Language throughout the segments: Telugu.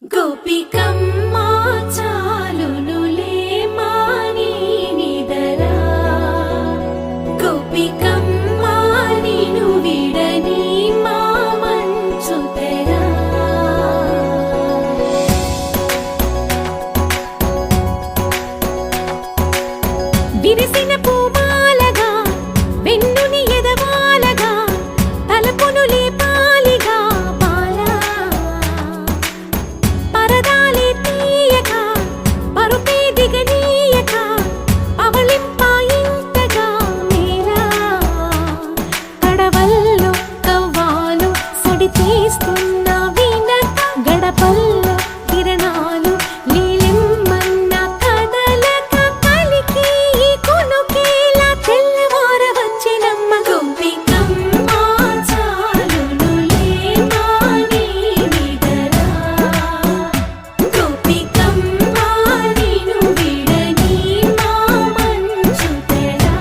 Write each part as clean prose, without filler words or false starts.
గోపికమ్మా చాలునులే మాని నిదరా గోపికమ్మా నిను విడని మా మంచు తెరా విరిసిన పూమాలగా వెన్నుని ఎదవాలగా తలపును లేపాలిగా బాలా పరదాలే తీయక పరుపే దిగనీయక పవళింపాయింతగా మేలా కడవల్లో కవ్వాలు సడి తీస్తున్న వినత గడపల్లో కిరణాలు లీలిమ్మన్న కదలక కలికి ఈ కొనుకేలా తెల్లవార వచ్చినమ్మ గోపికమ్మా చాలునులే మాని నిదరా గోపికమ్మా నిను విడని మా మంచు తెరా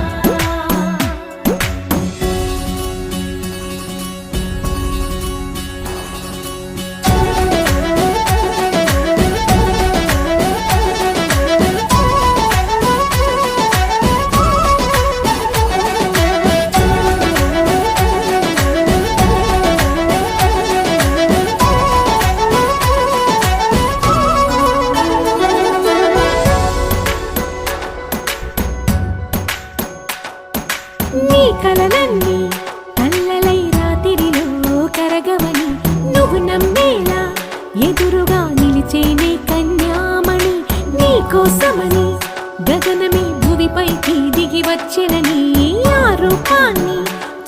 నీ కలలన్నీ కల్లలై రాత్రిలో కరగవని నువ్వు నమ్మేలా ఎదురుగా నిలిచేనే కన్యామణి నీ కోసమని గగనమే భువిపైకి దిగి వచ్చెనని ఆ రూపాన్ని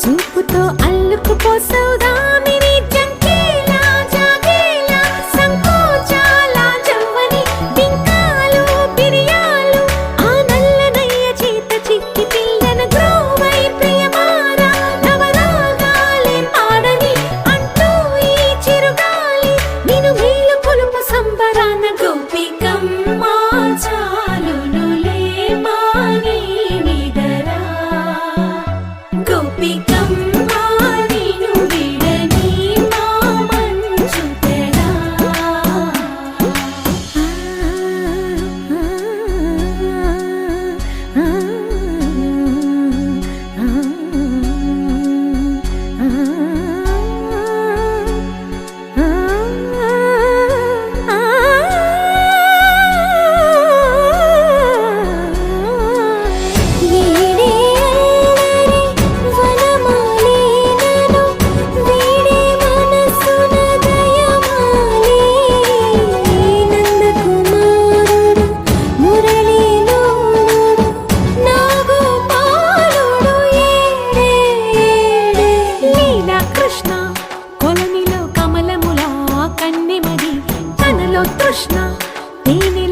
చూపుతో అల్లుకుపోసౌదామిని జంకేలా జాగేలా సంకోచాల జవ్వని బింకాలు బిరియాలు ఆ నల్లనయ్య చేత చిక్కి పిల్లన గ్రోవై ప్రియమారా నవరాగాలే పాడని అంటూ ఈ చిరుగాలి నిను మేలు కొలుపు సంబరాన గోపికమ్మా చాలునులే మాని నిదరా గోపికమ్మా నిను విడని మా మంచు తెరా కృష్ణ కొలనిలో కమలములా కన్నెమది తనలో తృష్ణ తేనె